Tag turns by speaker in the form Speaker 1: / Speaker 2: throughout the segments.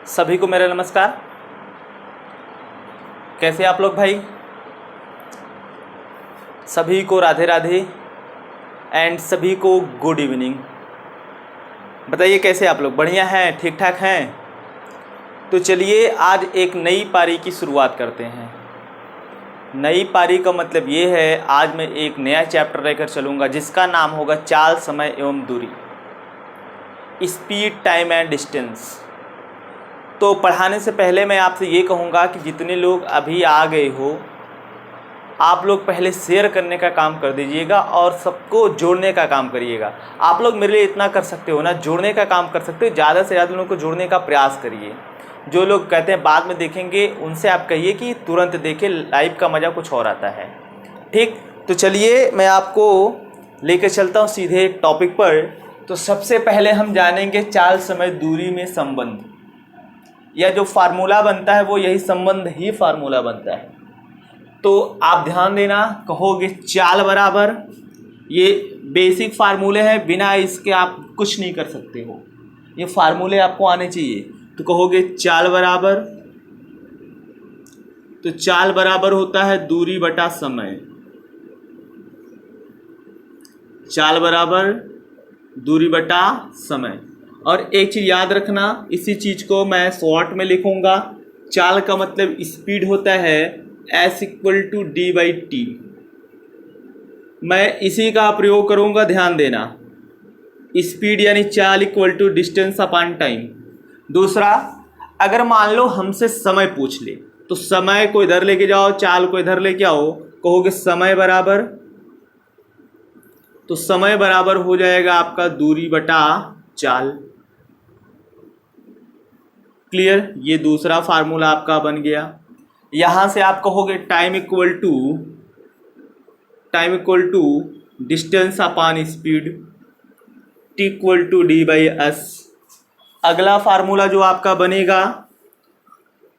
Speaker 1: सभी को मेरा नमस्कार। कैसे आप लोग भाई? सभी को राधे राधे एंड सभी को गुड इवनिंग। बताइए कैसे आप लोग? बढ़िया हैं, ठीक ठाक हैं? तो चलिए आज एक नई पारी की शुरुआत करते हैं। नई पारी का मतलब ये है, आज मैं एक नया चैप्टर लेकर चलूँगा जिसका नाम होगा चाल, समय एवं दूरी, स्पीड, टाइम एंड डिस्टेंस। तो पढ़ाने से पहले मैं आपसे ये कहूँगा कि जितने लोग अभी आ गए हो, आप लोग पहले शेयर करने का काम कर दीजिएगा और सबको जोड़ने का काम करिएगा। आप लोग मेरे लिए इतना कर सकते हो ना, जोड़ने का काम कर सकते हो। ज़्यादा से ज़्यादा लोगों को जोड़ने का प्रयास करिए। जो लोग कहते हैं बाद में देखेंगे, उनसे आप कहिए कि तुरंत देखें, लाइव का मज़ा कुछ और आता है। ठीक, तो चलिए मैं आपको लेकर चलता हूँ सीधे टॉपिक पर। तो सबसे पहले हम जानेंगे चाल, समय, दूरी में संबंध। यह जो फार्मूला बनता है वो यही संबंध ही फार्मूला बनता है। तो आप ध्यान देना, कहोगे चाल बराबर, ये बेसिक फार्मूले हैं, बिना इसके आप कुछ नहीं कर सकते हो। ये फार्मूले आपको आने चाहिए। तो कहोगे चाल बराबर, तो चाल बराबर होता है दूरी बटा समय। चाल बराबर दूरी बटा समय। और एक चीज़ याद रखना, इसी चीज़ को मैं शॉर्ट में लिखूंगा। चाल का मतलब स्पीड होता है S = d/t। मैं इसी का प्रयोग करूंगा, ध्यान देना। स्पीड यानी चाल = डिस्टेंस अपॉन टाइम। दूसरा, अगर मान लो हमसे समय पूछ ले तो समय को इधर लेके जाओ, चाल को इधर लेके आओ, कहोगे समय बराबर, तो समय बराबर हो जाएगा आपका दूरी बटा चाल। क्लियर? ये दूसरा फार्मूला आपका बन गया। यहां से आप कहोगे time equal to distance upon speed, T = d/s। अगला फार्मूला जो आपका बनेगा,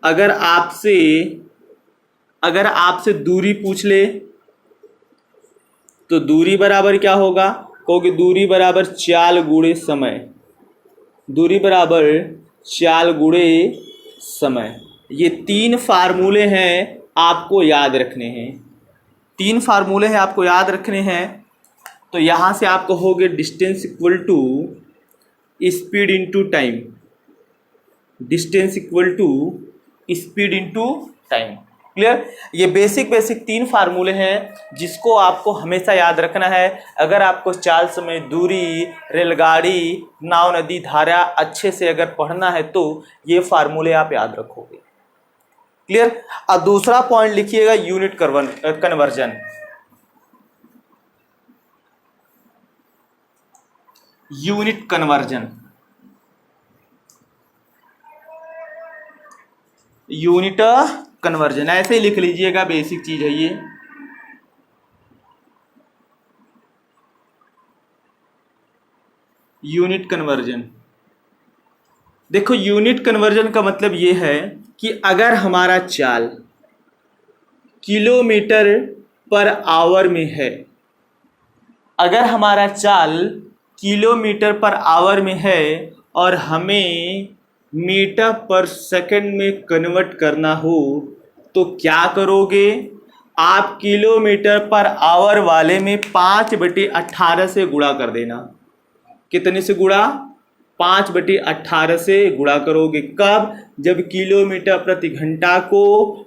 Speaker 1: अगर आपसे दूरी पूछ ले तो दूरी बराबर क्या होगा? कहोगे दूरी बराबर चाल गुणे समय। दूरी बराबर चाल गुणे समय। ये तीन फार्मूले हैं, आपको याद रखने हैं। तीन फार्मूले हैं, आपको याद रखने हैं। तो यहाँ से आप कहोगे distance equal to speed into time. Distance equal to speed into time. Clear? ये बेसिक तीन फार्मूले हैं जिसको आपको हमेशा याद रखना है। अगर आपको चाल, समय, दूरी, रेलगाड़ी, नाव, नदी, धारा अच्छे से अगर पढ़ना है तो ये फार्मूले आप याद रखोगे। क्लियर? अब दूसरा पॉइंट लिखिएगा, unit conversion. Unit conversion, unit conversion ऐसे ही लिख लीजिएगा, बेसिक चीज है ये। यूनिट कन्वर्जन, देखो यूनिट कन्वर्जन का मतलब ये है कि अगर हमारा चाल किलोमीटर पर आवर में है, अगर हमारा चाल किलोमीटर पर आवर में है और हमें मीटर पर सेकंड में कन्वर्ट करना हो तो क्या करोगे? आप किलोमीटर पर आवर वाले में 5/18 से गुणा कर देना। कितने से गुणा? 5/18 से गुणा करोगे। कब? जब किलोमीटर प्रति घंटा को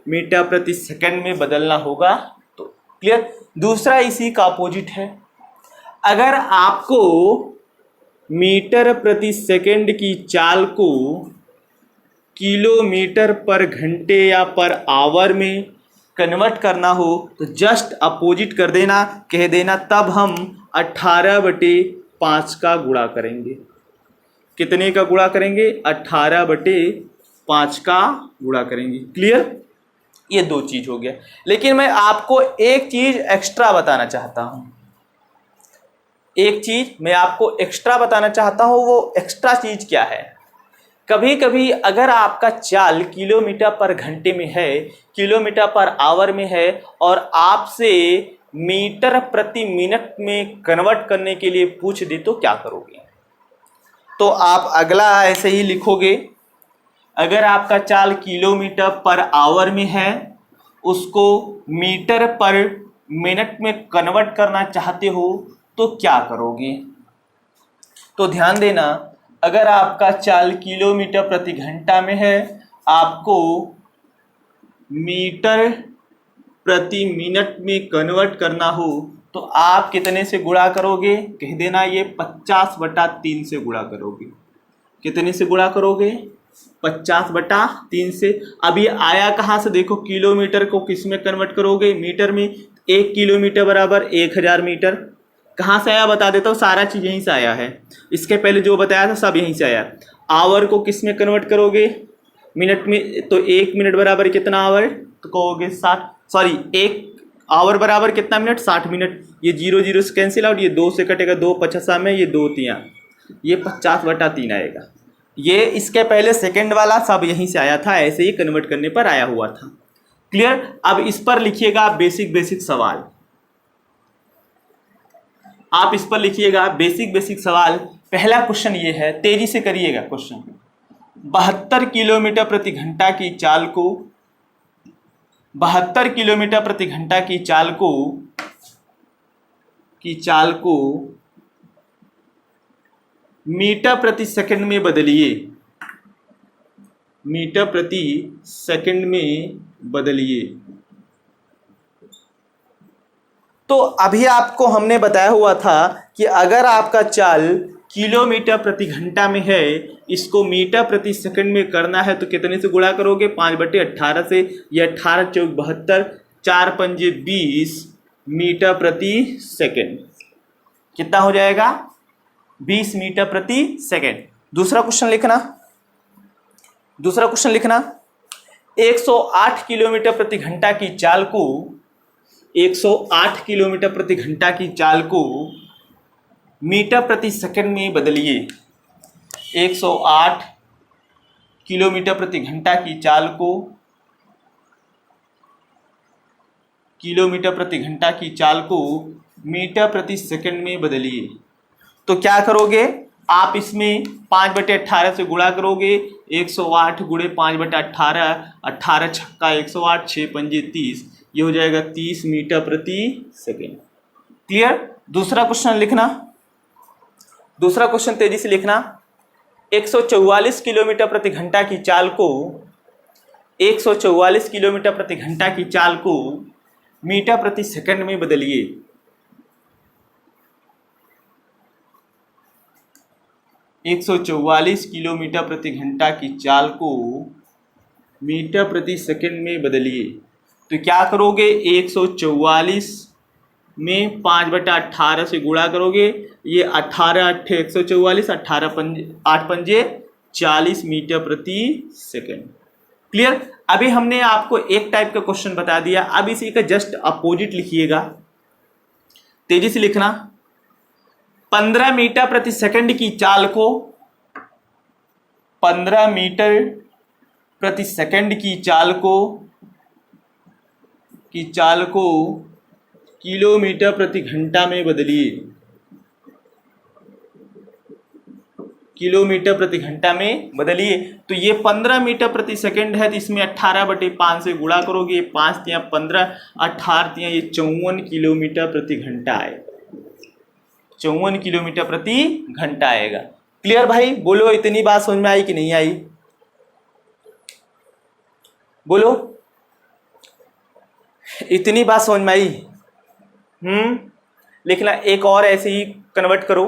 Speaker 1: मीटर प्रति सेकंड में बदलना होगा तो। क्लियर? दूसरा इसी का अपोजिट है। अगर आपको मीटर प्रति सेकंड की चाल को किलोमीटर पर घंटे या पर आवर में कन्वर्ट करना हो तो जस्ट अपोजिट कर देना, कह देना, तब हम 18/5 का गुणा करेंगे। कितने का गुणा करेंगे? 18/5 का गुणा करेंगे। क्लियर? ये दो चीज हो गया। लेकिन मैं आपको एक चीज एक्स्ट्रा बताना चाहता हूं। एक चीज मैं आपको एक्स्ट्रा बताना चाहता हूं। वो एक्स्ट्रा चीज क्या है? कभी कभी अगर आपका चाल किलोमीटर पर घंटे में है, किलोमीटर पर आवर में है और आपसे मीटर प्रति मिनट में कन्वर्ट करने के लिए पूछ दे तो क्या करोगे? तो आप अगला ऐसे ही लिखोगे, अगर आपका चाल किलोमीटर पर आवर में है, उसको मीटर पर मिनट में कन्वर्ट करना चाहते हो तो क्या करोगे? तो ध्यान देना, अगर आपका चाल किलोमीटर प्रति घंटा में है, आपको मीटर प्रति मिनट में कन्वर्ट करना हो तो आप कितने से गुणा करोगे? कह देना ये 50/3 से गुणा करोगे। कितने से गुणा करोगे? 50/3 से। अब ये आया कहाँ से? देखो, किलोमीटर को किस में कन्वर्ट करोगे? मीटर में। 1 किलोमीटर बराबर 1000 मीटर। कहाँ से आया बता देता हूँ, सारा चीज़ यहीं से आया है। इसके पहले जो बताया था सब यहीं से आया। आवर को किस में कन्वर्ट करोगे? मिनट में। तो 1 मिनट बराबर कितना आवर? तो कहोगे 60, सॉरी 1 आवर बराबर कितना मिनट? 60 मिनट। ये 0 0 से कैंसिल आउट, ये 2 से कटेगा, 2 50 में, ये 2 3, ये 50/3 आएगा। ये इसके पहले सेकंड वाला सब यहीं से आया था, ऐसे ही कन्वर्ट करने पर आया हुआ था। क्लियर? अब इस पर लिखिएगा बेसिक सवाल। आप इस पर लिखिएगा बेसिक सवाल। पहला क्वेश्चन ये है, तेजी से करिएगा क्वेश्चन। 72 किलोमीटर प्रति घंटा की चाल को 72 किलोमीटर प्रति घंटा की चाल को मीटर प्रति सेकंड में बदलिए। मीटर प्रति सेकंड में बदलिए। तो अभी आपको हमने बताया हुआ था कि अगर आपका चाल किलोमीटर प्रति घंटा में है, इसको मीटर प्रति सेकंड में करना है तो कितने से गुणा करोगे? 5/18 से। ये 18 चौक 72, 4 पंजे 20 मीटर प्रति सेकंड। कितना हो जाएगा? 20 मीटर प्रति सेकंड। दूसरा क्वेश्चन लिखना। 108 किलोमीटर प्रति घंटा की चाल को 108 किलोमीटर प्रति घंटा की चाल को मीटर प्रति सेकंड में बदलिए। 108 किलोमीटर प्रति घंटा की चाल को मीटर प्रति सेकंड में बदलिए। तो क्या करोगे? आप इसमें 5/18 से गुणा करोगे। 108 गुणे 5/18, 18 छक्का 108, 6 पंजे 30, ये हो जाएगा 30 मीटर प्रति सेकंड। क्लियर? दूसरा क्वेश्चन तेजी से लिखना। 144 किलोमीटर प्रति घंटा की चाल को 144 किलोमीटर प्रति घंटा की चाल को मीटर प्रति सेकंड में बदलिए। 144 किलोमीटर प्रति घंटा की चाल को मीटर प्रति सेकंड में बदलिए। तो क्या करोगे? 144 में 5/18 से गुणा करोगे। ये 18 8 144, 8 पंजे 40 मीटर प्रति सेकंड। क्लियर? अभी हमने आपको एक टाइप का क्वेश्चन बता दिया, अब इसी का जस्ट अपोजिट लिखिएगा। तेजी से लिखना। 15 मीटर प्रति सेकंड की चाल को 15 मीटर प्रति सेकंड की चाल को किलोमीटर प्रति घंटा में बदलिए। किलोमीटर प्रति घंटा में बदलिए। तो ये 15 मीटर प्रति सेकंड है, तो इसमें 18/5 से गुणा करोगे। 5 तिया 15, 18 तिया ये 54 किलोमीटर प्रति घंटा आएगा। 54 किलोमीटर प्रति घंटा आएगा। क्लियर भाई? बोलो, इतनी बात समझ में आई कि नहीं आई? बोलो, इतनी बात समझ में आई? लिखना। एक और ऐसे ही कन्वर्ट करो।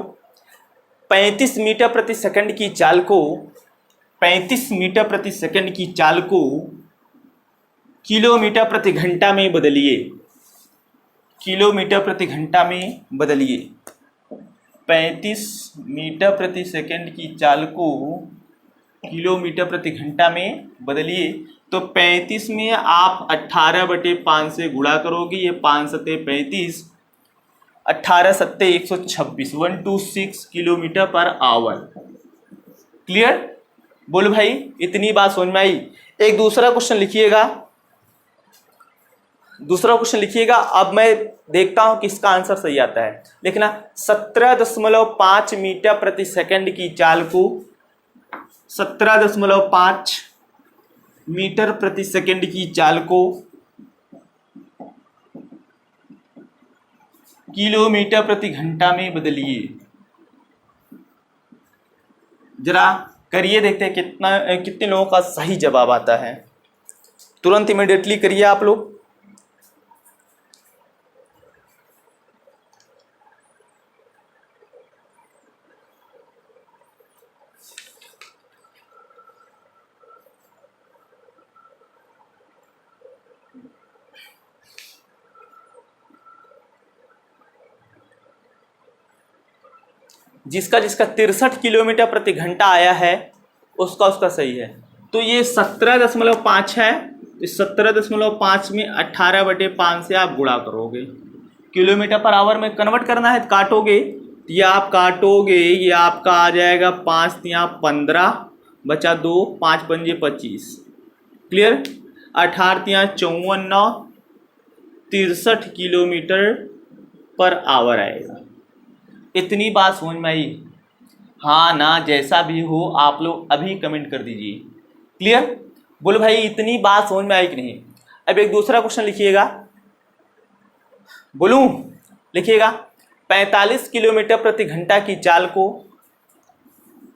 Speaker 1: 35 मीटर प्रति सेकंड की चाल को 35 मीटर प्रति सेकंड की चाल को किलोमीटर प्रति घंटा में बदलिए। किलोमीटर प्रति घंटा में बदलिए। 35 मीटर प्रति सेकंड की चाल को किलोमीटर प्रति घंटा में बदलिए। तो 35 में आप 18/5 से गुणा करोगे। ये 5 सत्ते 35, 18 सत्ते 126, 126 किलोमीटर पर आवर। क्लियर? बोलो भाई, इतनी बात समझ में आई? एक दूसरा क्वेश्चन लिखिएगा। अब मैं देखता हूं कि इसका आंसर सही आता है। लिखना। 17.5 मीटर प्रति सेकंड की चाल को 17.5 मीटर प्रति सेकंड की चाल को किलोमीटर प्रति घंटा में बदलिए। जरा करिए, देखते हैं कितने लोगों का सही जवाब आता है। तुरंत इमीडिएटली करिए आप लोग। जिसका 63 किलोमीटर प्रति घंटा आया है उसका सही है। तो ये 17.5 है। इस 17.5 में 18/5 से आप गुणा करोगे, किलोमीटर पर आवर में कन्वर्ट करना है, काटोगे, ये आप काटोगे, ये आपका आ जाएगा 5 तिया 15 बचा 2, 5 पंजे 25, क्लियर। 18 तिया 54 9 63 किलोमीटर पर आवर आएगा। इतनी बात समझ में आई? हाँ ना, जैसा भी हो आप लोग अभी कमेंट कर दीजिए। क्लियर? बोलो भाई इतनी बात समझ में आई कि नहीं? अब एक दूसरा क्वेश्चन लिखिएगा, बोलूं? लिखिएगा 45 किलोमीटर प्रति घंटा की चाल को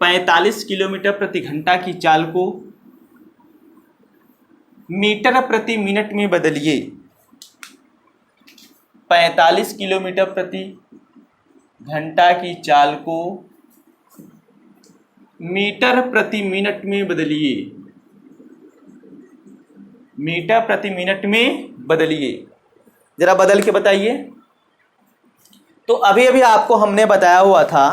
Speaker 1: 45 किलोमीटर प्रति घंटा की चाल को मीटर प्रति मिनट में बदलिए। 45 किलोमीटर प्रति घंटा की चाल को मीटर प्रति मिनट में बदलिए। मीटर प्रति मिनट में बदलिए, जरा बदल के बताइए। तो अभी अभी आपको हमने बताया हुआ था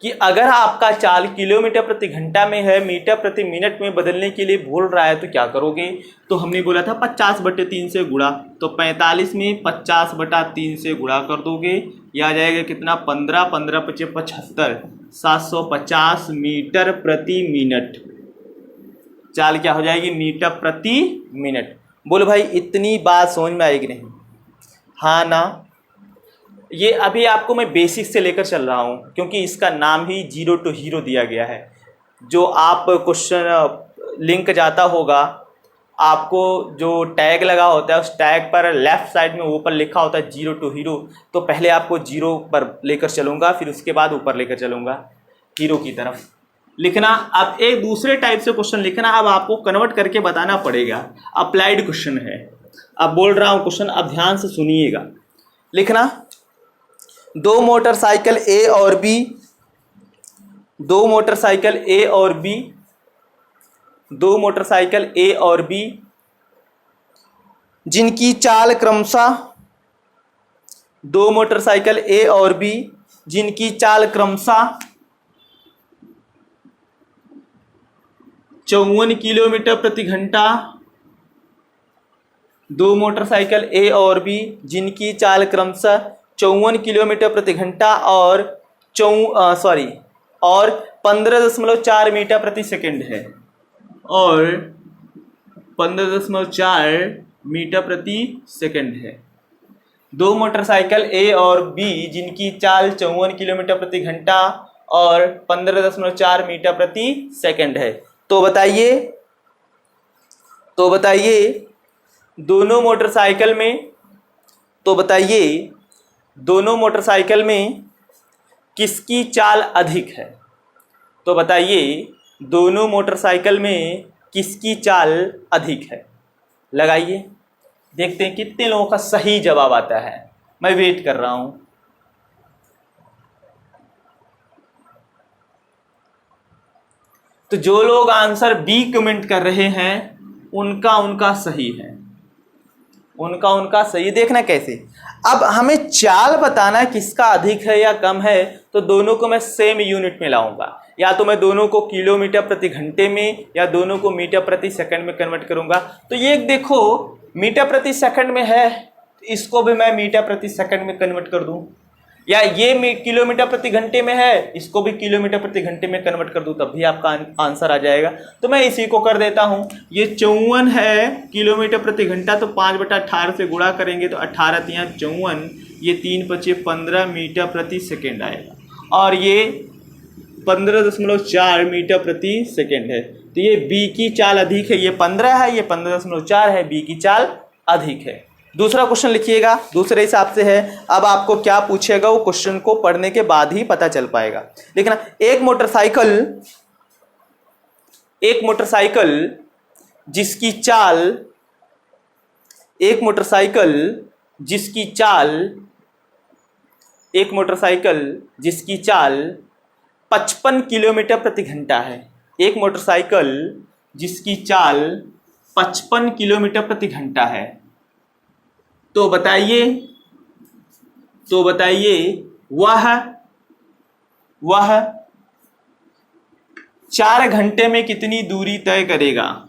Speaker 1: कि अगर आपका चाल किलोमीटर प्रति घंटा में है, मीटर प्रति मिनट में बदलने के लिए बोल रहा है तो क्या करोगे? तो हमने बोला था 50/3 से गुणा, तो 45 में 50/3 से गुणा कर दोगे, यह आ जाएगा कितना? 15 15 × 75 750 मीटर प्रति मिनट। चाल क्या हो जाएगी? मीटर प्रति मिनट। बोलो भाई इतनी बात समझ में आएगी नहीं? हाँ ना। ये अभी आपको मैं बेसिक से लेकर चल रहा हूँ, क्योंकि इसका नाम ही 0 to हीरो दिया गया है। जो आप क्वेश्चन लिंक जाता होगा, आपको जो टैग लगा होता है उस टैग पर लेफ्ट साइड में ऊपर लिखा होता है 0 to हीरो। तो पहले आपको 0 पर लेकर चलूँगा, फिर उसके बाद ऊपर लेकर चलूँगा हीरो की तरफ लिखना। अब एक दूसरे टाइप से क्वेश्चन लिखना, अब आपको कन्वर्ट करके बताना पड़ेगा। अप्लाइड क्वेश्चन है, अब बोल रहा हूँ क्वेश्चन, अब ध्यान से सुनिएगा। लिखना, दो मोटरसाइकिल ए और बी, दो मोटरसाइकिल ए और बी, दो मोटरसाइकिल ए और बी जिनकी चाल क्रमशः, दो मोटरसाइकिल ए और बी जिनकी चाल क्रमशः 54 किलोमीटर प्रति घंटा, दो मोटरसाइकिल ए और बी जिनकी चाल क्रमशः 54 किलोमीटर प्रति घंटा और 15.4 मीटर प्रति सेकंड है, और 15.4 मीटर प्रति सेकंड है। दो मोटरसाइकिल ए और बी जिनकी चाल 54 किलोमीटर प्रति घंटा और 15.4 मीटर प्रति सेकंड है। तो बताइए दोनों मोटरसाइकिल में, तो बताइए दोनों मोटरसाइकिल में किसकी चाल अधिक है? तो बताइए दोनों मोटरसाइकिल में किसकी चाल अधिक है? लगाइए, देखते हैं कितने लोगों का सही जवाब आता है। मैं वेट कर रहा हूं। तो जो लोग आंसर बी कमेंट कर रहे हैं उनका सही है, उनका सही। देखना कैसे, अब हमें चाल बताना है किसका अधिक है या कम है, तो दोनों को मैं सेम यूनिट में लाऊंगा। या तो मैं दोनों को किलोमीटर प्रति घंटे में या दोनों को मीटर प्रति सेकंड में कन्वर्ट करूंगा। तो ये देखो मीटर प्रति सेकंड में है, इसको भी मैं मीटर प्रति सेकंड में कन्वर्ट कर दूं, या ये किलोमीटर प्रति घंटे में है, इसको भी किलोमीटर प्रति घंटे में कन्वर्ट कर दूं, तब भी आपका आंसर आ जाएगा। तो मैं इसी को कर देता हूं। ये 54 है किलोमीटर प्रति घंटा, तो 5/18 से गुणा करेंगे तो 18 तिया 54, ये 3 × 5 = 15 मीटर प्रति सेकेंड आएगा। और ये 15.4 मीटर प्रति सेकेंड है। तो ये बी की चाल अधिक है, ये 15 है, ये 15.4 है, बी की चाल अधिक है। दूसरा क्वेश्चन लिखिएगा, दूसरे हिसाब से है। अब आपको क्या पूछेगा वो क्वेश्चन को पढ़ने के बाद ही पता चल पाएगा। देखना, एक मोटरसाइकिल जिसकी चाल 55 किलोमीटर प्रति घंटा है। एक मोटरसाइकिल जिसकी चाल 55 किलोमीटर प्रति घंटा है। तो बताइए वह 4 घंटे में कितनी दूरी तय करेगा?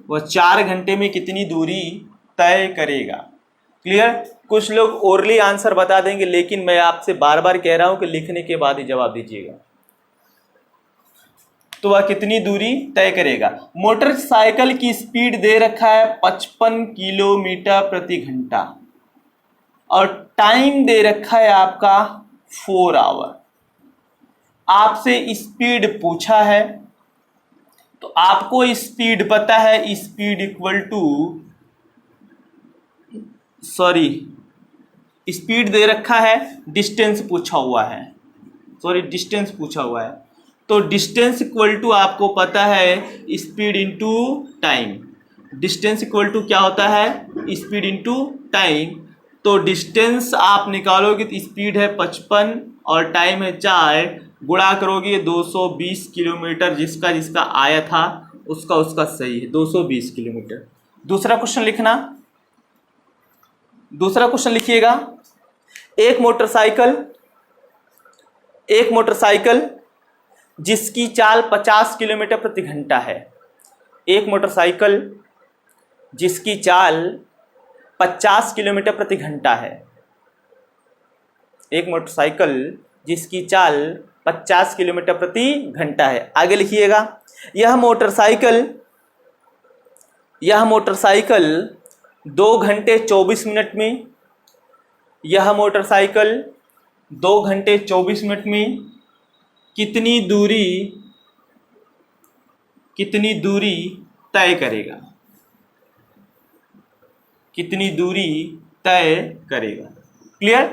Speaker 1: वह 4 घंटे में कितनी दूरी तय करेगा? क्लियर? कुछ लोग ओरली आंसर बता देंगे, लेकिन मैं आपसे बार बार कह रहा हूं कि लिखने के बाद ही जवाब दीजिएगा। तो वह कितनी दूरी तय करेगा? मोटरसाइकिल की स्पीड दे रखा है 55 किलोमीटर प्रति घंटा और टाइम दे रखा है आपका 4 आवर। आपसे स्पीड पूछा है तो आपको स्पीड पता है, स्पीड इक्वल टू स्पीड दे रखा है, डिस्टेंस पूछा हुआ है, डिस्टेंस पूछा हुआ है। तो डिस्टेंस इक्वल टू आपको पता है speed into time. Distance equal to क्या होता है? Speed into time. तो डिस्टेंस आप निकालोगे तो स्पीड है 55 और टाइम है 4, गुणा करोगे 220 किलोमीटर। जिसका आया था उसका सही है, 220 किलोमीटर। दूसरा क्वेश्चन लिखिएगा। एक मोटरसाइकिल जिसकी चाल 50 किलोमीटर प्रति घंटा है। एक मोटरसाइकिल जिसकी चाल 50 किलोमीटर प्रति घंटा है। एक मोटरसाइकिल जिसकी चाल 50 किलोमीटर प्रति घंटा है। आगे लिखिएगा, यह मोटरसाइकिल 2 घंटे 24 मिनट में, यह मोटरसाइकिल 2 घंटे 24 मिनट में कितनी दूरी तय करेगा? क्लियर?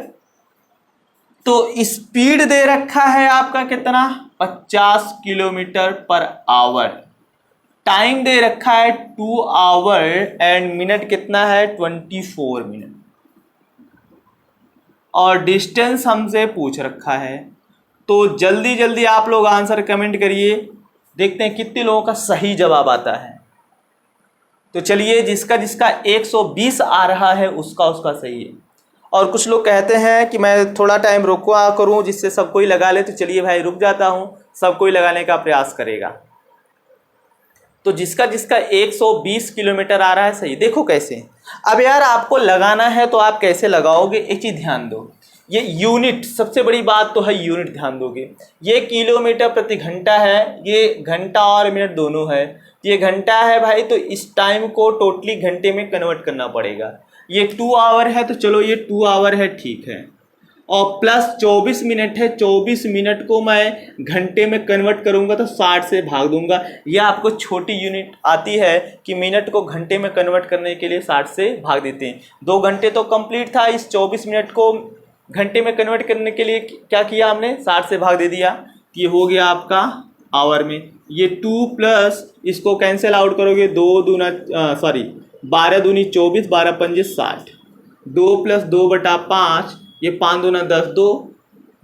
Speaker 1: तो स्पीड दे रखा है आपका कितना? 50 किलोमीटर पर आवर। टाइम दे रखा है 2 आवर एंड मिनट कितना है? 24 मिनट। और डिस्टेंस हमसे पूछ रखा है। तो जल्दी जल्दी आप लोग आंसर कमेंट करिए, देखते हैं कितने लोगों का सही जवाब आता है। तो चलिए, जिसका 120 आ रहा है उसका सही है। और कुछ लोग कहते हैं कि मैं थोड़ा टाइम रुका करूं जिससे सब कोई लगा ले। तो चलिए भाई, रुक जाता हूं, सब कोई लगाने का प्रयास करेगा। तो जिसका 120 किलोमीटर आ रहा है सही। देखो कैसे। अब यार आपको लगाना है तो आप कैसे लगाओगे, एक चीज ध्यान दो। ये यूनिट, सबसे बड़ी बात तो है यूनिट ध्यान दोगे। ये किलोमीटर प्रति घंटा है, ये घंटा और मिनट दोनों है। ये घंटा है भाई, तो इस टाइम को टोटली घंटे में कन्वर्ट करना पड़ेगा। ये 2 आवर है तो चलो ये 2 आवर है, ठीक है। और प्लस 24 मिनट है, 24 मिनट को मैं घंटे में कन्वर्ट करूंगा तो 60 से भाग दूंगा। यह आपको छोटी यूनिट आती है कि मिनट को घंटे में कन्वर्ट करने के लिए 60 से भाग देते हैं। 2 घंटे तो कंप्लीट था, इस 24 मिनट को घंटे में कन्वर्ट करने के लिए क्या किया हमने? 60 से भाग दे दिया। ये हो गया आपका आवर में। ये 2 प्लस इसको कैंसिल आउट करोगे, 12 दूनी 24, 12 पंजे 60, 2 प्लस 2/5, ये 5 दूना 10, 2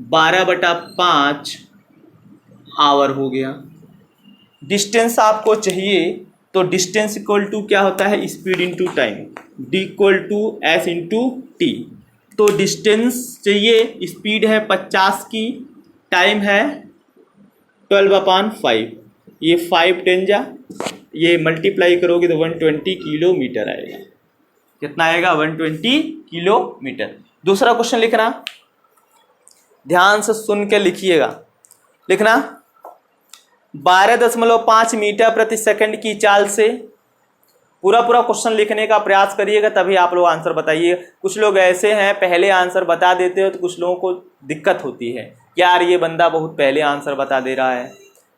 Speaker 1: 12/5 आवर हो गया। डिस्टेंस आपको चाहिए तो डिस्टेंस इक्वल टू क्या होता है? Speed into time, D equal to S into T. तो डिस्टेंस चाहिए, स्पीड है 50 की, टाइम है 12/5। ये 5 10 जा, ये मल्टीप्लाई करोगे तो 120 किलोमीटर आएगा। कितना आएगा? 120 किलोमीटर। दूसरा क्वेश्चन लिखना, ध्यान से सुन के लिखिएगा। लिखना, 12.5 मीटर प्रति सेकंड की चाल से, पूरा क्वेश्चन लिखने का प्रयास करिएगा तभी आप लोग आंसर बताइए। कुछ लोग ऐसे हैं पहले आंसर बता देते हो तो कुछ लोगों को दिक्कत होती है। यार ये बंदा बहुत पहले आंसर बता दे रहा है,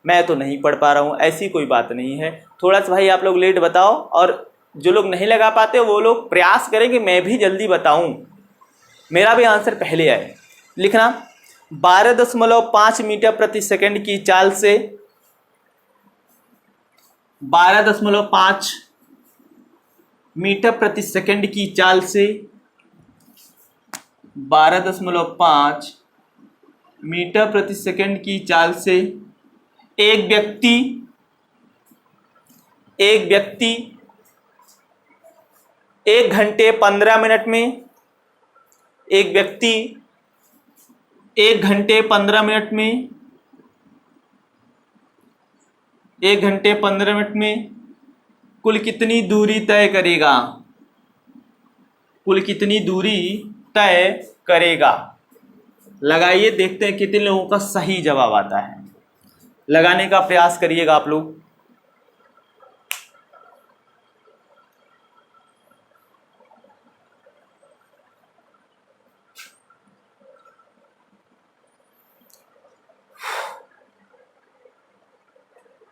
Speaker 1: मैं तो नहीं पढ़ पा रहा हूँ, ऐसी कोई बात नहीं है। थोड़ा सा भाई आप लोग लेट बताओ, और जो लोग नहीं लगा पाते वो लोग प्रयास करें कि मैं भी जल्दी बताऊं, मेरा भी आंसर पहले आए। लिखना 12.5 मीटर प्रति सेकंड की चाल से 12.5 मीटर प्रति सेकंड की चाल से 12.5 मीटर प्रति सेकंड की चाल से एक व्यक्ति 1 घंटे 15 मिनट में, एक व्यक्ति 1 घंटे 15 मिनट में, 1 घंटे 15 मिनट में कुल कितनी दूरी तय करेगा, कुल कितनी दूरी तय करेगा। लगाइए, देखते हैं कितने लोगों का सही जवाब आता है। लगाने का प्रयास करिएगा आप लोग।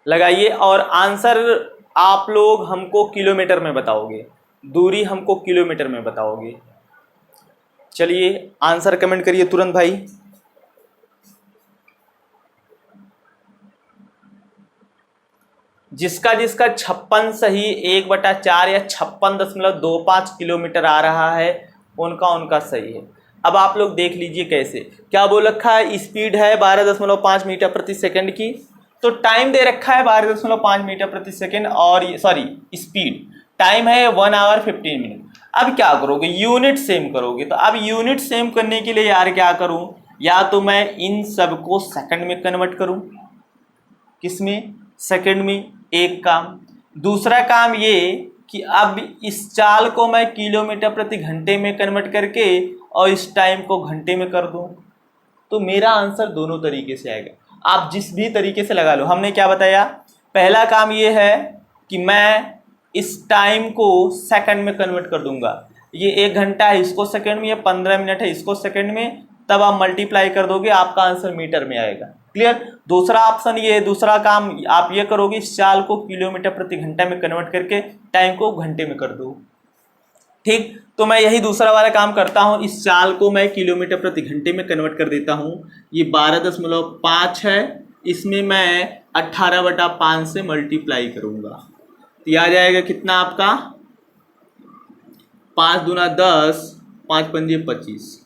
Speaker 1: लगाइए, और आंसर आप लोग हमको किलोमीटर में बताओगे, दूरी हमको किलोमीटर में बताओगे। चलिए आंसर कमेंट करिए तुरंत भाई। जिसका 56 सही 1/4 या 56.25 किलोमीटर आ रहा है उनका सही है। अब आप लोग देख लीजिए कैसे, क्या बोल रखा है, स्पीड है 12.5 मीटर प्रति सेकंड की, तो टाइम दे रखा है 12.5 मीटर प्रति सेकंड, और सॉरी स्पीड टाइम है 1 आवर 15 मिनट। अब क्या करोगे, यूनिट सेम करोगे। तो अब यूनिट सेम करने के लिए यार क्या करूं, या तो मैं इन सबको सेकंड में कन्वर्ट करूं, किसमें, सेकंड में, एक काम। दूसरा काम ये कि अब इस चाल को मैं किलोमीटर प्रति घंटे में कन्वर्ट करके और इस टाइम को घंटे में कर दूं, तो मेरा आंसर दोनों तरीके से आएगा। आप जिस भी तरीके से लगा लो। हमने क्या बताया, पहला काम ये है कि मैं इस टाइम को सेकंड में कन्वर्ट कर दूंगा। ये 1 घंटा है, इसको सेकंड में, ये 15 मिनट है, इसको सेकंड में, तब आप मल्टीप्लाई कर दोगे, आपका आंसर मीटर में आएगा। क्लियर। दूसरा ऑप्शन ये, दूसरा काम आप ये करोगे, इस चाल को किलोमीटर प्रति घंटा में कन्वर्ट करके टाइम को घंटे में कर दो। ठीक, तो मैं यही दूसरा वाला काम करता हूँ, इस चाल को मैं किलोमीटर प्रति घंटे में कन्वर्ट कर देता हूँ। ये 12.5 है, इसमें मैं 18/5 से मल्टीप्लाई करूँगा, तो ये आ जाएगा कितना आपका, 5 दूना 10, 5 पंजे 25,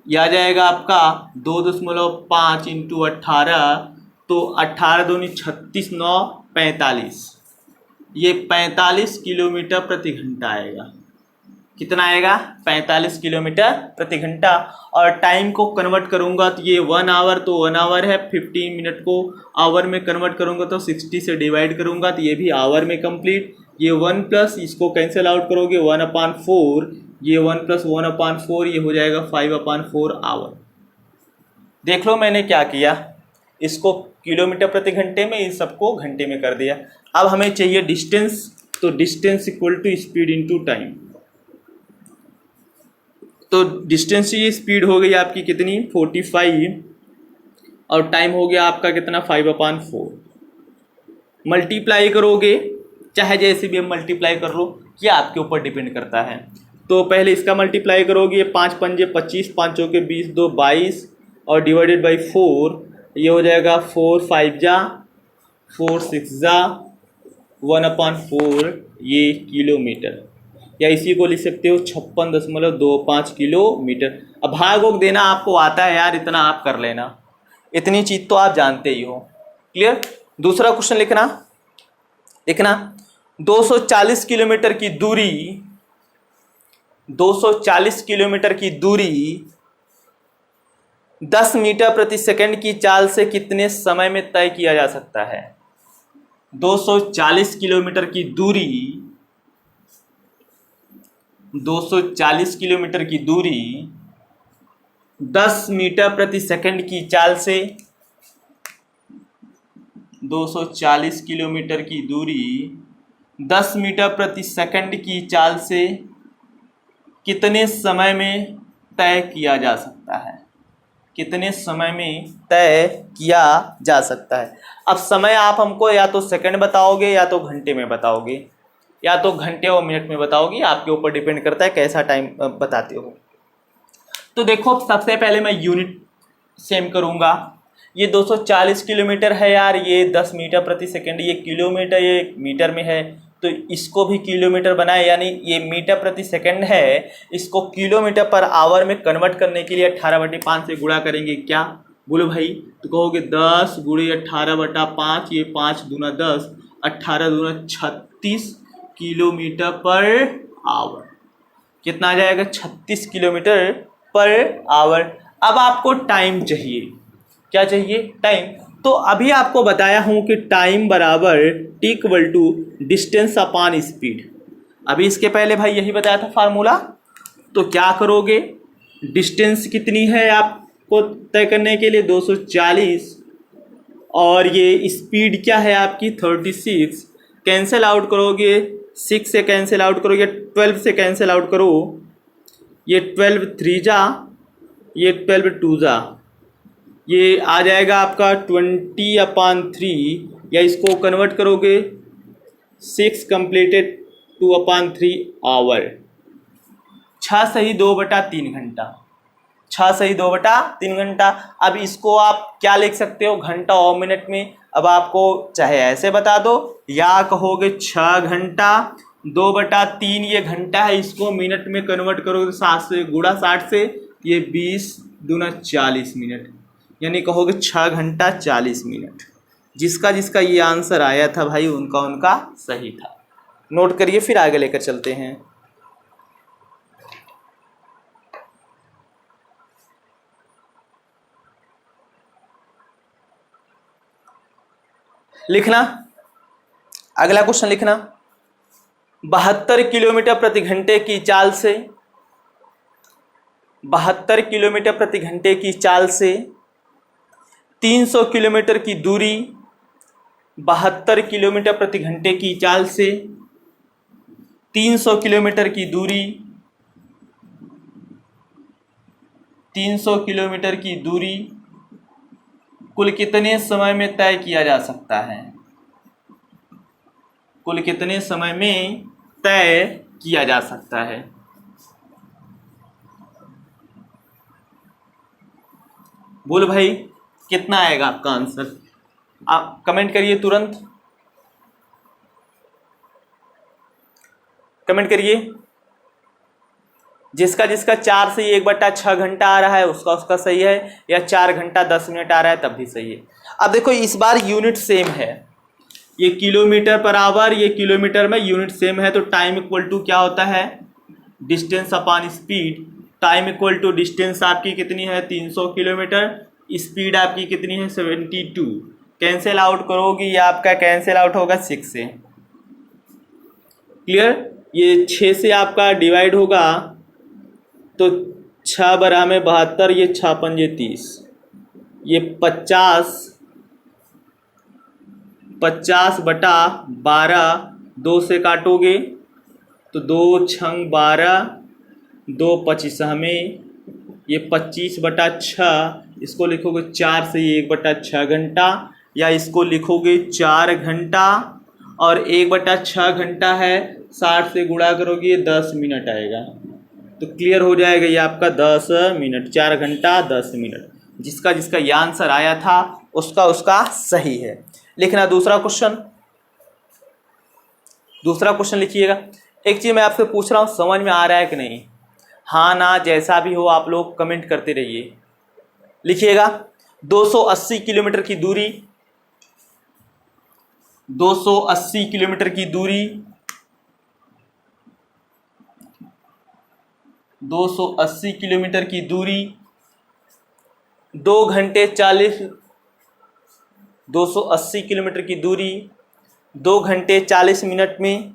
Speaker 1: यह आ जाएगा आपका 2.5 इंटू 18, तो 18 दूनी 36, 9 45, ये 45 किलोमीटर प्रति घंटा आएगा। कितना आएगा, 45 किलोमीटर प्रति घंटा। और टाइम को कन्वर्ट करूंगा तो ये 1 आवर, तो 1 आवर है, 15 मिनट को आवर में कन्वर्ट करूंगा तो 60 से डिवाइड करूंगा तो ये भी आवर में कंप्लीट। ये 1 प्लस इसको कैंसिल आउट करोगे 1/4, ये 1 + 1/4, ये हो जाएगा 5/4 आवर। देख लो मैंने क्या किया, इसको किलोमीटर प्रति घंटे में, इन सबको घंटे में कर दिया। अब हमें चाहिए डिस्टेंस, तो distance equal to speed into time. तो डिस्टेंस की स्पीड हो गई आपकी कितनी, 45, और टाइम हो गया आपका कितना, 5/4। मल्टीप्लाई करोगे, चाहे जैसे भी हम मल्टीप्लाई कर लो, क्या आपके ऊपर डिपेंड करता है। तो पहले इसका मल्टीप्लाई करोगे, 5 पंजे 25, 5 चौके 20, 2 22, और डिवाइडेड बाई 4, ये हो जाएगा 4 5 जा 4 6 जा 1/4, ये किलोमीटर, या इसी को लिख सकते हो 56.25 किलोमीटर। अब भागोग देना आपको आता है यार, इतना आप कर लेना, इतनी चीज तो आप जानते ही हो। क्लियर। दूसरा क्वेश्चन लिखना, 240 किलोमीटर की दूरी, 240 किलोमीटर की दूरी 10 मीटर प्रति सेकंड की चाल से कितने समय में तय किया जा सकता है। 240 किलोमीटर की दूरी, 240 किलोमीटर की दूरी 10 मीटर प्रति सेकंड की चाल से, 240 किलोमीटर की दूरी 10 मीटर प्रति सेकंड की चाल से कितने समय में तय किया जा सकता है। कितने समय में तय किया जा सकता है। अब समय आप हमको या तो सेकंड बताओगे या तो घंटे में बताओगे या तो घंटे और मिनट में बताओगे, आपके ऊपर डिपेंड करता है कैसा टाइम बताते हो। तो देखो सबसे पहले मैं यूनिट सेम करूँगा। ये 240 किलोमीटर है यार, ये 10 मीटर प्रति सेकंड, ये किलोमीटर ये मीटर में है तो इसको भी किलोमीटर बनाए, यानी ये मीटर प्रति सेकंड है, इसको किलोमीटर पर आवर में कन्वर्ट करने के लिए 18/5 से गुणा करेंगे। क्या बोलो भाई? तो कहोगे 10 गुणे 18/5, ये 5 दूना 10, 18 दूना 36 किलोमीटर पर आवर। कितना आ जाएगा? 36 किलोमीटर पर आवर। अब आपको टाइम चाहिए। क्या चाहिए? टाइम। तो अभी आपको बताया हूं कि टाइम बराबर T equal to distance upon speed. अभी इसके पहले भाई यही बताया था फार्मूला। तो क्या करोगे? डिस्टेंस कितनी है आपको तय करने के लिए? 240, और ये स्पीड क्या है आपकी? 36। कैंसिल आउट करोगे, 6 से कैंसिल आउट करोगे, 12 से कैंसिल आउट करो, ये 12 3 जा, ये 12 2 जा, ये आ जाएगा आपका 20/3, या इसको कन्वर्ट करोगे 6 कंप्लीटेड 2/3 आवर। 6 सही 2/3 घंटा, 6 सही 2/3 घंटा। अब इसको आप क्या लिख सकते हो? घंटा और मिनट में। अब आपको चाहे ऐसे बता दो या कहोगे 6 घंटा 2/3, ये घंटा है, इसको मिनट में कन्वर्ट करोगे 7 से गुणा 60 से, ये 20 दूना 40 मिनट, यानी कहोगे 6 घंटा 40 मिनट। जिसका जिसका ये आंसर आया था भाई उनका उनका सही था। नोट करिए, फिर आगे लेकर चलते हैं। लिखना, अगला क्वेश्चन लिखना। 72 किलोमीटर प्रति घंटे की चाल से 72 किलोमीटर प्रति घंटे की चाल से 300 किलोमीटर की दूरी, 72 किलोमीटर प्रति घंटे की चाल से 300 किलोमीटर की दूरी, 300 किलोमीटर की दूरी कुल कितने समय में तय किया जा सकता है? कुल कितने समय में तय किया जा सकता है? बोल भाई, कितना आएगा आपका आंसर? आप कमेंट करिए, तुरंत कमेंट करिए। जिसका जिसका 4 से 1/6 घंटा आ रहा है उसका उसका सही है, या 4 घंटा 10 मिनट आ रहा है तब भी सही है। अब देखो इस बार यूनिट सेम है, ये किलोमीटर पर आवर, ये किलोमीटर में, यूनिट सेम है। तो टाइम इक्वल टू क्या होता है? Distance upon speed. Time equal to distance आपकी कितनी है? 300 किलोमीटर, स्पीड आपकी कितनी है? 72। कैंसिल आउट करोगी, ये आपका कैंसिल आउट होगा 6 से। क्लियर? ये 6 से आपका डिवाइड होगा तो 6 बरा में 72, ये 6 पंजे 30, ये 50/12, 2 से काटोगे तो 2 छंग 12, 2 25 में, ये 25/6, इसको लिखोगे 4 से 1/6 घंटा, या इसको लिखोगे 4 घंटा, और 1/6 घंटा है, 60 से गुणा करोगे 10 मिनट आएगा। तो क्लियर हो जाएगा ये आपका 10 मिनट, 4 घंटा 10 मिनट। जिसका जिसका ये आंसर आया था उसका उसका सही है। लिखना दूसरा क्वेश्चन। दूसरा क्वेश्चन लिखिएगा। एक चीज़ मैं आपसे पूछ रहा हूँ, समझ में आ रहा है कि नहीं? हाँ ना, जैसा भी हो आप लोग कमेंट करते रहिए। लिखिएगा 280 किलोमीटर की दूरी, 280 किलोमीटर की दूरी, 280 किलोमीटर की दूरी 2 घंटे 40, 280 किलोमीटर की दूरी 2 घंटे 40 मिनट में,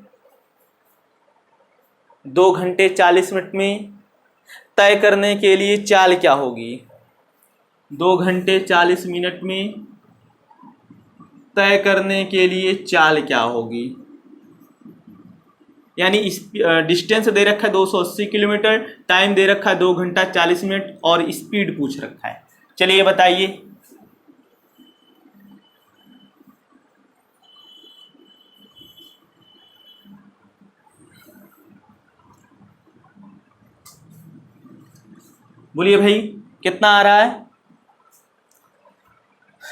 Speaker 1: 2 घंटे 40 मिनट में तय करने के लिए चाल क्या होगी? 2 घंटे 40 मिनट में तय करने के लिए चाल क्या होगी? यानी इस डिस्टेंस दे रखा है 280 किलोमीटर, टाइम दे रखा है 2 घंटा 40 मिनट, और स्पीड पूछ रखा है। चलिए बताइए। बोलिए भाई कितना आ रहा है?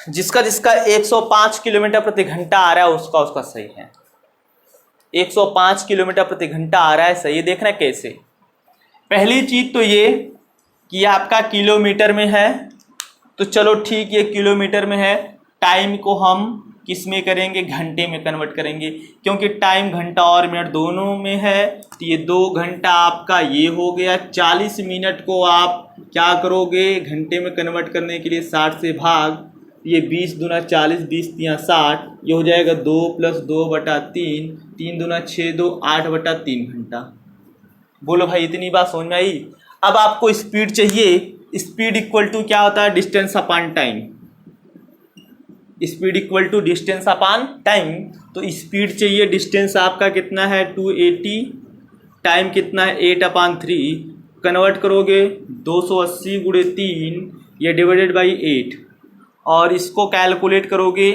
Speaker 1: जिसका जिसका 105 किलोमीटर प्रति घंटा आ रहा है उसका उसका सही है। 105 किलोमीटर प्रति घंटा आ रहा है, सही। देखना कैसे। पहली चीज तो ये कि आपका किलोमीटर में है, तो चलो ठीक, ये किलोमीटर में है। टाइम को हम किस में करेंगे? घंटे में कन्वर्ट करेंगे, क्योंकि टाइम घंटा और मिनट दोनों में है। तो ये 2 घंटा आपका ये हो गया। 40 मिनट को आप क्या करोगे? घंटे में कन्वर्ट करने के लिए 60 से भाग, ये 20 दूना 40, 20 तिया 60, ये हो जाएगा 2 + 2/3, 3 दूना 6, 2 8/3 घंटा। बोलो भाई इतनी बात समझ में आई? अब आपको स्पीड चाहिए। स्पीड इक्वल टू क्या होता है? Distance upon time. Speed equal to distance upon time. तो स्पीड चाहिए, डिस्टेंस आपका कितना है? 280, टाइम कितना है? 8/3। कन्वर्ट करोगे 280 × 3, ये डिवाइडेड बाई 8, और इसको कैलकुलेट करोगे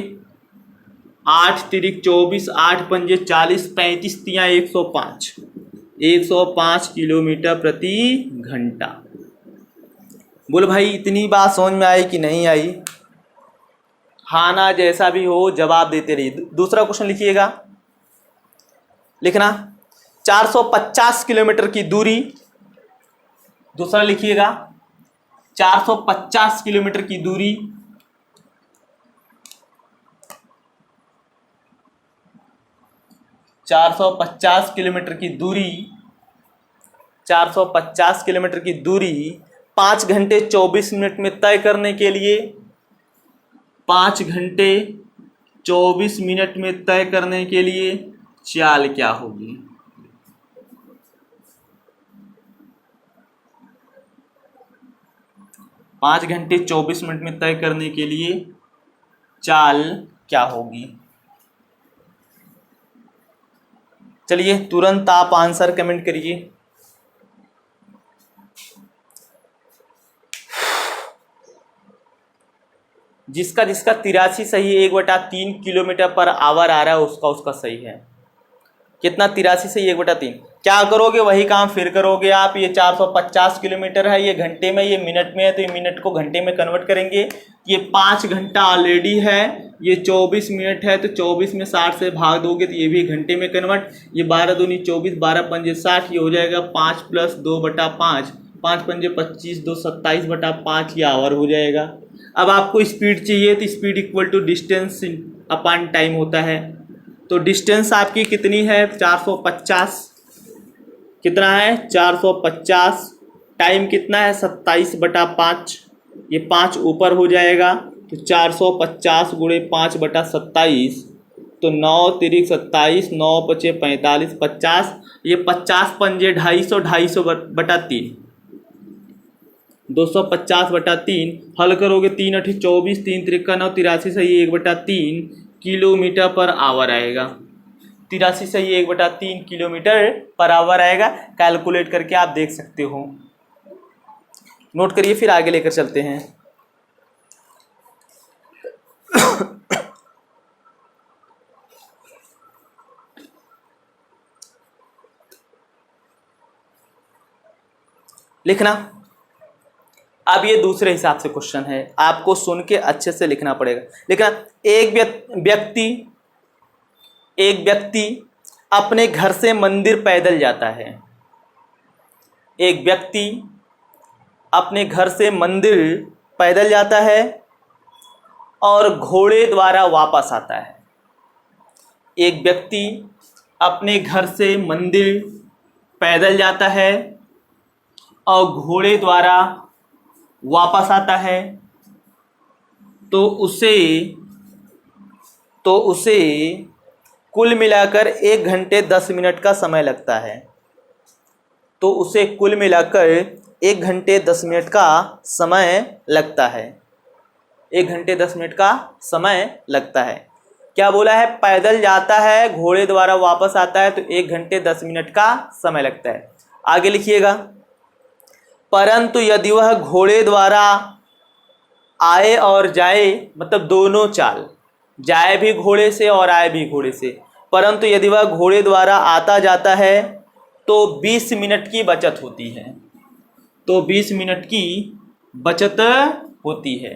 Speaker 1: 8 तिरिक 24, 8 पंजे 40, 35 तिया 105, 105 किलोमीटर प्रति घंटा। बोलो भाई इतनी बात समझ में आई कि नहीं आई? हाँ ना, जैसा भी हो जवाब देते रहिए। दूसरा क्वेश्चन लिखिएगा, लिखना 450 किलोमीटर की दूरी। दूसरा लिखिएगा 450 किलोमीटर की दूरी, किलोमीटर की दूरी, 450 किलोमीटर की दूरी 5 घंटे 24 मिनट में तय करने के लिए, 5 घंटे 24 मिनट में तय करने के लिए चाल क्या होगी? पाँच घंटे 24 मिनट में तय करने के लिए चाल क्या होगी? चलिए तुरंत आप आंसर कमेंट करिए। जिसका जिसका 83 सही, 1/3 किलोमीटर पर आवर आ रहा है उसका उसका सही है। कितना? 83 सही, 1/3। क्या करोगे? वही काम फिर करोगे आप। ये 450 किलोमीटर है, ये घंटे में, ये मिनट में है, तो ये मिनट को घंटे में कन्वर्ट करेंगे। ये 5 घंटा ऑलरेडी है, ये 24 मिनट है, तो 24 में 60 से भाग दोगे तो ये भी घंटे में कन्वर्ट। ये 12 दूनी 24, 12 पंजे 60, ये हो जाएगा 5 + 2/5, 5 पंजे 25, 2 27/5, ये आवर हो जाएगा। अब आपको स्पीड चाहिए, तो speed equal to distance upon time होता है। तो डिस्टेंस आपकी कितनी है? 450। कितना है? 450। टाइम कितना है? 27/5, ये 5 ऊपर हो जाएगा, तो 450 × 5/27, तो 9 तिरिक 27, 9 × 5 = 45, 50, ये 50 पंजे 250, 250/3, 250/3। हल करोगे 3 × 8 = 24, 3 × 3 = 9, 83 सही 1/3 किलोमीटर पर आवर आएगा। 83 सही 1/3 किलोमीटर पर आवर आएगा। कैलकुलेट करके आप देख सकते हो। नोट करिए, फिर आगे लेकर चलते हैं। लिखना। अब ये दूसरे हिसाब से क्वेश्चन है, आपको सुन के अच्छे से लिखना पड़ेगा। लिखना, एक व्यक्ति अपने घर से मंदिर पैदल जाता है। एक व्यक्ति अपने घर से मंदिर पैदल जाता है और घोड़े द्वारा वापस आता है। एक व्यक्ति अपने घर से मंदिर पैदल जाता है और घोड़े द्वारा वापस आता है, तो उसे कुल मिलाकर 1 घंटे 10 मिनट का समय लगता है। तो उसे कुल मिलाकर 1 घंटे 10 मिनट का समय लगता है। 1 घंटे 10 मिनट का समय लगता है। क्या बोला है? पैदल जाता है, घोड़े द्वारा वापस आता है, तो 1 घंटे 10 मिनट का समय लगता है। आगे लिखिएगा, परंतु यदि वह घोड़े द्वारा आए और जाए मतलब दोनों चाल, जाए भी घोड़े से और आए भी घोड़े से, परंतु यदि वह घोड़े द्वारा आता जाता है तो 20 मिनट की बचत होती है। तो 20 मिनट की बचत होती है।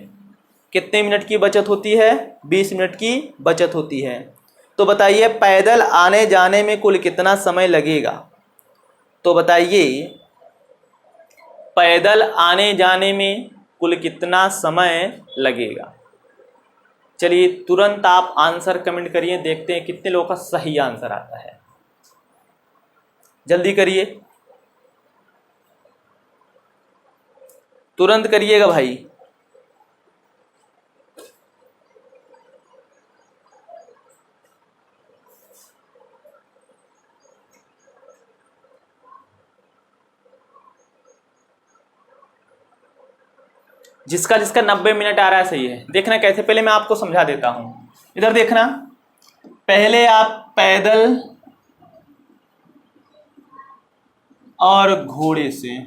Speaker 1: कितने मिनट की बचत होती है? 20 मिनट की बचत होती है। तो बताइए पैदल आने जाने में कुल कितना समय लगेगा? तो बताइए पैदल आने जाने में कुल कितना समय लगेगा? चलिए तुरंत आप आंसर कमेंट करिए, देखते हैं कितने लोगों का सही आंसर आता है। जल्दी करिए, तुरंत करिएगा भाई। जिसका जिसका 90 मिनट आ रहा है सही है। देखना कैसे, पहले मैं आपको समझा देता हूं। इधर देखना, पहले आप पैदल और घोड़े से,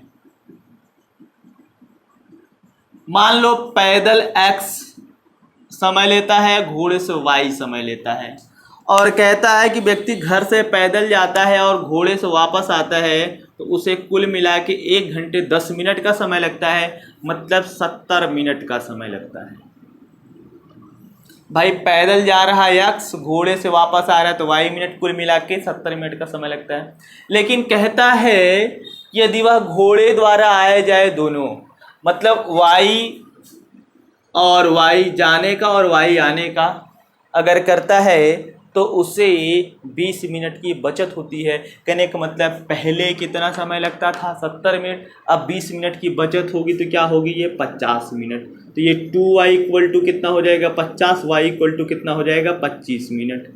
Speaker 1: मान लो पैदल x समय लेता है, घोड़े से y समय लेता है, और कहता है कि व्यक्ति घर से पैदल जाता है और घोड़े से वापस आता है तो उसे कुल मिला के 1 घंटे 10 मिनट का समय लगता है, मतलब 70 मिनट का समय लगता है। भाई पैदल जा रहा है x, घोड़े से वापस आ रहा है तो y मिनट, कुल मिला के 70 मिनट का समय लगता है। लेकिन कहता है यदि वह घोड़े द्वारा आए जाए दोनों, मतलब y और y जाने का और y आने का अगर करता है तो उसे 20 मिनट की बचत होती है। कहने का मतलब पहले कितना समय लगता था? 70 मिनट। अब 20 मिनट की बचत होगी तो क्या होगी? ये 50 मिनट। तो ये 2y इक्वल टू कितना हो जाएगा? 50। y इक्वल टू कितना हो जाएगा? 25 मिनट।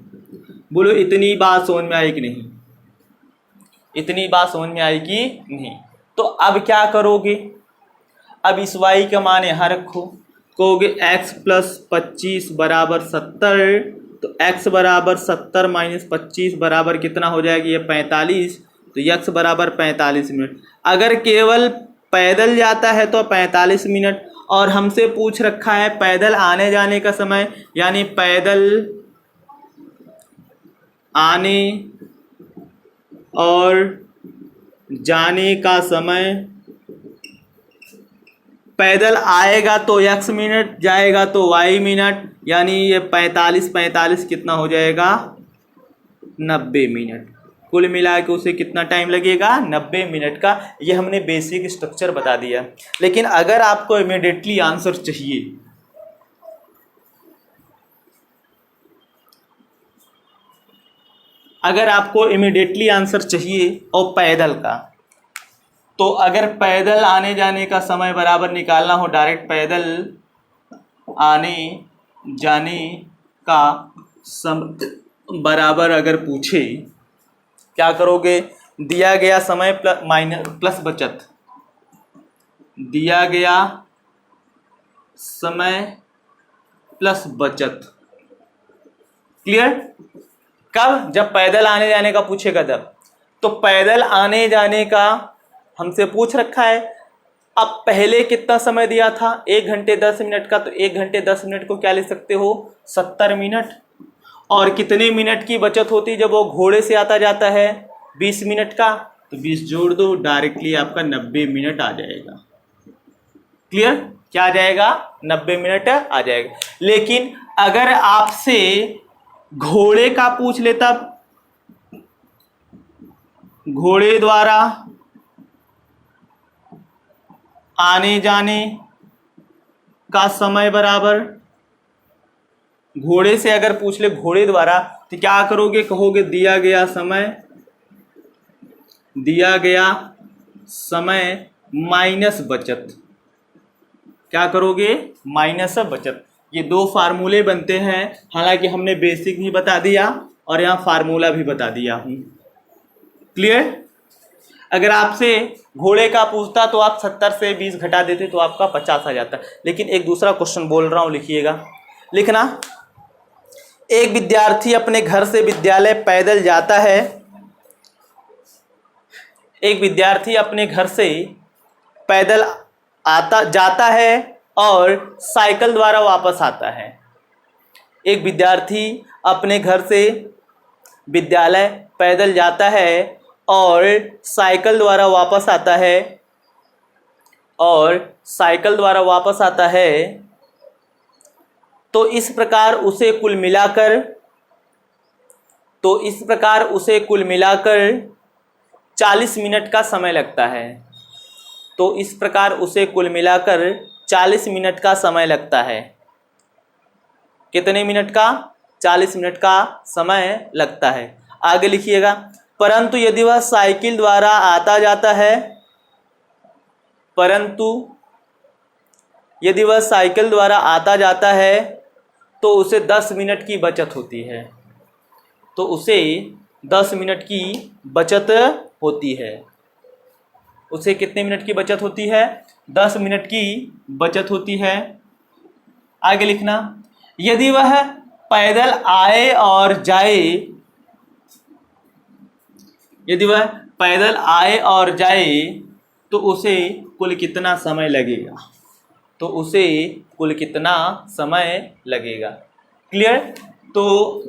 Speaker 1: बोलो इतनी बात समझ में आई कि नहीं? इतनी बात समझ में आई कि नहीं? तो अब क्या करोगे? अब इस y का मान यहाँ रखो, कहोगे x प्लस 25 बराबर 70, तो x बराबर 70 माइनस 25 बराबर कितना हो जाएगा? ये 45। तो x बराबर 45 मिनट। अगर केवल पैदल जाता है तो 45 मिनट, और हमसे पूछ रखा है पैदल आने जाने का समय, यानी पैदल आने और जाने का समय, पैदल आएगा तो x मिनट, जाएगा तो y मिनट, यानी ये 45 कितना हो जाएगा? 90 मिनट। कुल मिला के उसे कितना टाइम लगेगा? 90 मिनट का। ये हमने बेसिक स्ट्रक्चर बता दिया। लेकिन अगर आपको इमीडिएटली आंसर चाहिए, अगर आपको इमीडिएटली आंसर चाहिए और पैदल का, तो अगर पैदल आने जाने का समय बराबर निकालना हो, डायरेक्ट पैदल आने जाने का समय बराबर अगर पूछे, क्या करोगे? दिया गया समय प्लस बचत, दिया गया समय प्लस बचत। क्लियर? कब? जब पैदल आने जाने का पूछेगा तब। तो पैदल आने जाने का हमसे पूछ रखा है। अब पहले कितना समय दिया था? 1 घंटे 10 मिनट का, तो 1 घंटे 10 मिनट को क्या लिख सकते हो? 70 मिनट। और कितने मिनट की बचत होती जब वो घोड़े से आता जाता है? 20 मिनट का। तो 20 जोड़ दो, डायरेक्टली आपका 90 मिनट आ जाएगा। क्लियर? क्या आ जाएगा? 90 मिनट आ जाएगा। लेकिन अगर आपसे घोड़े का पूछ लेता, घोड़े द्वारा आने जाने का समय बराबर, घोड़े से अगर पूछ ले घोड़े द्वारा, तो क्या करोगे? कहोगे दिया गया समय माइनस बचत। क्या करोगे? माइनस बचत। ये 2 फार्मूले बनते हैं। हालांकि हमने बेसिक भी बता दिया और यहाँ फार्मूला भी बता दिया हूँ। क्लियर? अगर आपसे घोड़े का पूछता तो आप 70 से 20 घटा देते तो आपका 50 आ जाता। लेकिन एक दूसरा क्वेश्चन बोल रहा हूँ, लिखिएगा। लिखना, एक विद्यार्थी अपने घर से विद्यालय पैदल जाता है। एक विद्यार्थी अपने घर से पैदल जाता है और साइकिल द्वारा वापस आता है। एक विद्यार्थी अपने घर से विद्यालय पैदल जाता है और साइकिल द्वारा वापस आता है तो इस प्रकार उसे कुल मिलाकर 40 मिनट का समय लगता है। तो इस प्रकार उसे कुल मिलाकर 40 मिनट का समय लगता है। कितने मिनट का? 40 मिनट का समय लगता है। आगे लिखिएगा, परंतु यदि वह साइकिल द्वारा आता जाता है तो उसे 10 मिनट की बचत होती है। उसे कितने मिनट की बचत होती है? 10 मिनट की बचत होती है। आगे लिखना, यदि वह पैदल आए और जाए तो उसे कुल कितना समय लगेगा? क्लियर? तो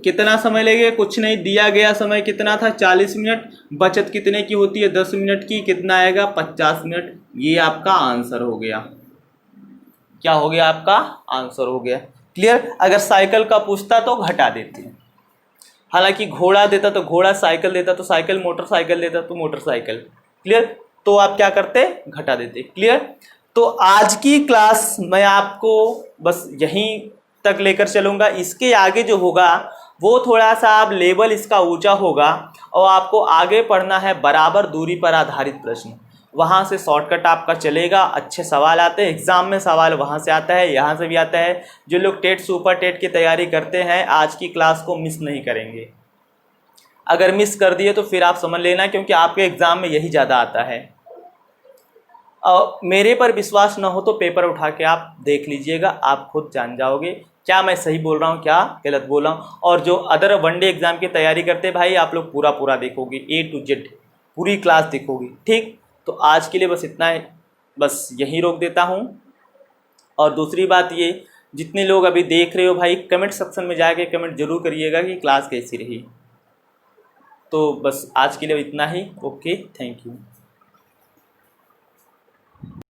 Speaker 1: कितना समय लगेगा? कुछ नहीं, दिया गया समय कितना था? 40 मिनट। बचत कितने की होती है? 10 मिनट की। कितना आएगा? 50 मिनट। ये आपका आंसर हो गया। क्या हो गया? आपका आंसर हो गया। क्लियर? अगर साइकिल का पूछता तो घटा देते हैं, हालांकि घोड़ा देता तो घोड़ा, साइकिल देता तो साइकिल, मोटरसाइकिल देता तो मोटरसाइकिल। क्लियर? तो आप क्या करते? घटा देते। क्लियर? तो आज की क्लास मैं आपको बस यहीं तक लेकर चलूँगा। इसके आगे जो होगा वो थोड़ा सा आप लेवल इसका ऊंचा होगा और आपको आगे पढ़ना है बराबर दूरी पर आधारित प्रश्न। वहाँ से शॉर्टकट आपका चलेगा, अच्छे सवाल आते हैं एग्ज़ाम में, सवाल वहाँ से आता है, यहाँ से भी आता है। जो लोग टेट सुपर टेट की तैयारी करते हैं आज की क्लास को मिस नहीं करेंगे। अगर मिस कर दिए तो फिर आप समझ लेना, क्योंकि आपके एग्ज़ाम में यही ज़्यादा आता है। और मेरे पर विश्वास न हो तो पेपर उठा के आप देख लीजिएगा, आप खुद जान जाओगे क्या मैं सही बोल रहा हूँ, क्या गलत बोल रहा हूँ। और जो अदर वनडे एग्ज़ाम की तैयारी करते हैं भाई, आप लोग पूरा देखोगे, A to Z पूरी क्लास देखोगे। ठीक, तो आज के लिए बस इतना है, बस यहीं रोक देता हूँ। और दूसरी बात ये, जितने लोग अभी देख रहे हो भाई, कमेंट सेक्शन में जाके कमेंट जरूर करिएगा कि क्लास कैसी रही। तो बस आज के लिए इतना ही। Okay, thank you.